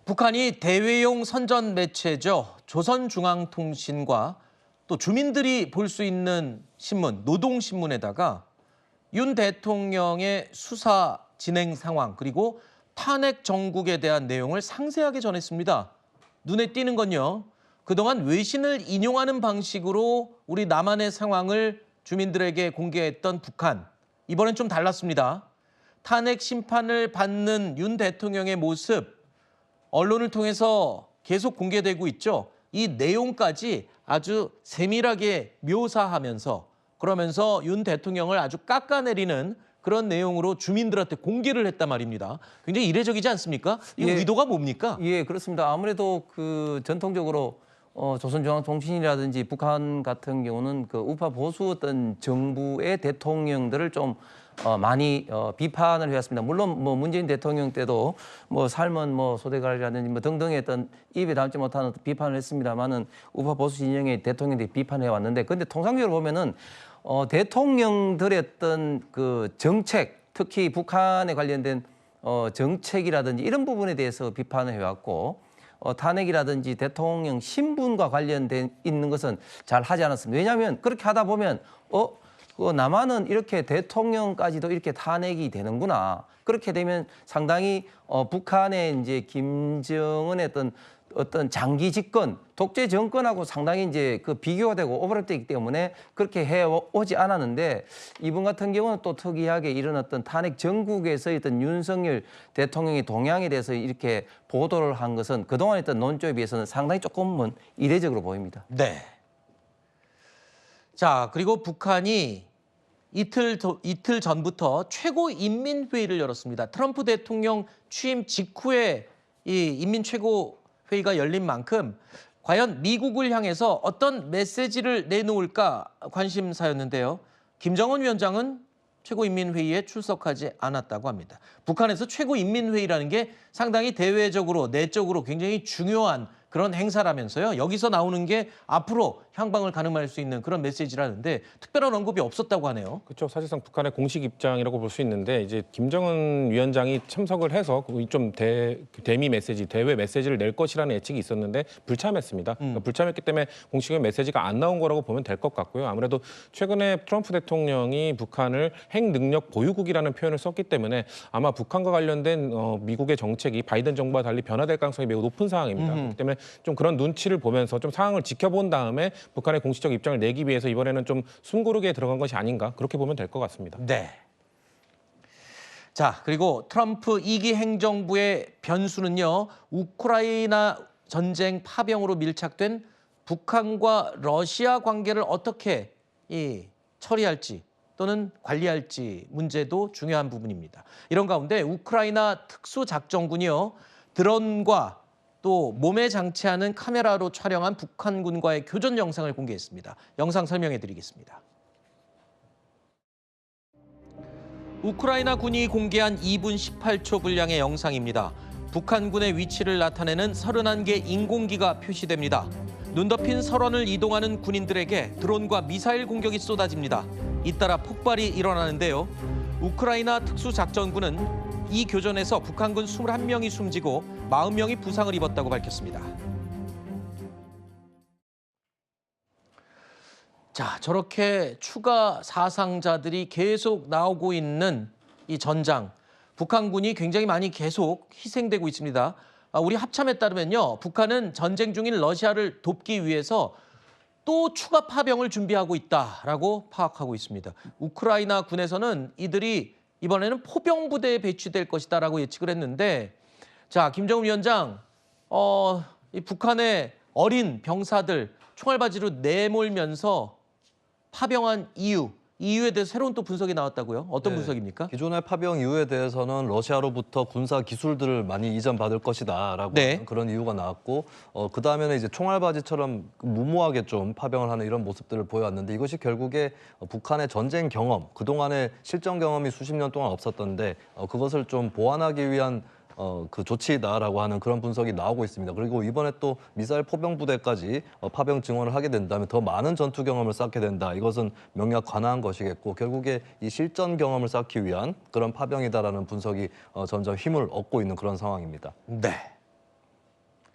북한이 대외용 선전 매체죠. 조선중앙통신과 또 주민들이 볼 수 있는 신문, 노동신문에다가 윤 대통령의 수사 진행 상황 그리고 탄핵 정국에 대한 내용을 상세하게 전했습니다. 눈에 띄는 건요. 그동안 외신을 인용하는 방식으로 우리 남한의 상황을 주민들에게 공개했던 북한. 이번엔 좀 달랐습니다. 탄핵 심판을 받는 윤 대통령의 모습, 언론을 통해서 계속 공개되고 있죠. 이 내용까지 아주 세밀하게 묘사하면서 그러면서 윤 대통령을 아주 깎아내리는 그런 내용으로 주민들한테 공개를 했단 말입니다. 굉장히 이례적이지 않습니까? 이 의도가 뭡니까? 예, 그렇습니다. 아무래도 그 전통적으로 조선중앙통신이라든지 북한 같은 경우는 그 우파 보수 어떤 정부의 대통령들을 좀 많이 비판을 해왔습니다. 물론 뭐 문재인 대통령 때도 뭐 삶은 뭐 소대가리라든지 뭐 등등의 어떤 입에 담지 못하는 비판을 했습니다만은 우파 보수 진영의 대통령들이 비판해 왔는데, 근데 통상적으로 보면은 대통령들의 어떤 그 정책, 특히 북한에 관련된 정책이라든지 이런 부분에 대해서 비판을 해왔고, 탄핵이라든지 대통령 신분과 관련된 있는 것은 잘 하지 않았습니다. 왜냐하면 그렇게 하다 보면 남한은 이렇게 대통령까지도 이렇게 탄핵이 되는구나. 그렇게 되면 상당히 북한의 이제 김정은의 어떤 장기 집권, 독재 정권하고 상당히 이제 그 비교가 되고 오버랩되기 때문에 그렇게 해오지 않았는데, 이번 같은 경우는 또 특이하게 이런 어떤 탄핵 정국에서의 어떤 윤석열 대통령의 동향에 대해서 이렇게 보도를 한 것은 그동안 했던 논조에 비해서는 상당히 조금은 이례적으로 보입니다. 네. 자, 그리고 북한이 이틀 전부터 최고인민회의를 열었습니다. 트럼프 대통령 취임 직후에 이 인민최고회의가 열린 만큼 과연 미국을 향해서 어떤 메시지를 내놓을까 관심사였는데요. 김정은 위원장은 최고인민회의에 출석하지 않았다고 합니다. 북한에서 최고인민회의라는 게 상당히 대외적으로, 내적으로 굉장히 중요한 그런 행사라면서요. 여기서 나오는 게 앞으로 향방을 가늠할 수 있는 그런 메시지라는데 특별한 언급이 없었다고 하네요. 그렇죠. 사실상 북한의 공식 입장이라고 볼 수 있는데, 이제 김정은 위원장이 참석을 해서 좀 대미 메시지, 대외 메시지를 낼 것이라는 예측이 있었는데 불참했습니다. 그러니까 불참했기 때문에 공식의 메시지가 안 나온 거라고 보면 될 것 같고요. 아무래도 최근에 트럼프 대통령이 북한을 핵능력 보유국이라는 표현을 썼기 때문에 아마 북한과 관련된 미국의 정책이 바이든 정부와 달리 변화될 가능성이 매우 높은 상황입니다. 그렇기 때문에 좀 그런 눈치를 보면서 좀 상황을 지켜본 다음에 북한의 공식적 입장을 내기 위해서 이번에는 좀 숨고르게 들어간 것이 아닌가, 그렇게 보면 될 것 같습니다. 네. 자, 그리고 트럼프 2기 행정부의 변수는요. 우크라이나 전쟁 파병으로 밀착된 북한과 러시아 관계를 어떻게 처리할지 또는 관리할지 문제도 중요한 부분입니다. 이런 가운데 우크라이나 특수작전군이요. 드론과 또 몸에 장치하는 카메라로 촬영한 북한군과의 교전 영상을 공개했습니다. 영상 설명해 드리겠습니다. 우크라이나 군이 공개한 2분 18초 분량의 영상입니다. 북한군의 위치를 나타내는 31개 인공기가 표시됩니다. 눈 덮인 설원을 이동하는 군인들에게 드론과 미사일 공격이 쏟아집니다. 잇따라 폭발이 일어나는데요. 우크라이나 특수작전군은 이 교전에서 북한군 21명이 숨지고 40명이 부상을 입었다고 밝혔습니다. 자, 저렇게 추가 사상자들이 계속 나오고 있는 이 전장, 북한군이 굉장히 많이 계속 희생되고 있습니다. 우리 합참에 따르면요, 북한은 전쟁 중인 러시아를 돕기 위해서 또 추가 파병을 준비하고 있다라고 파악하고 있습니다. 우크라이나 군에서는 이들이 이번에는 포병 부대에 배치될 것이다라고 예측을 했는데, 자, 김정은 위원장, 이 북한의 어린 병사들 총알바지로 내몰면서 파병한 이유에 대해서 새로운 또 분석이 나왔다고요? 어떤 분석입니까? 기존의 파병 이유에 대해서는 러시아로부터 군사 기술들을 많이 이전받을 것이다라고 하는 그런 이유가 나왔고, 그 다음에는 이제 총알바지처럼 무모하게 좀 파병을 하는 이런 모습들을 보여왔는데, 이것이 결국에 북한의 전쟁 경험, 그동안의 실전 경험이 수십 년 동안 없었던데 그것을 좀 보완하기 위한 그 조치다라고 하는 그런 분석이 나오고 있습니다. 그리고 이번에 또 미사일 포병 부대까지 파병 증원을 하게 된다면 더 많은 전투 경험을 쌓게 된다. 이것은 명약 관화한 것이겠고, 결국에 이 실전 경험을 쌓기 위한 그런 파병이다라는 분석이 점점 힘을 얻고 있는 그런 상황입니다. 네.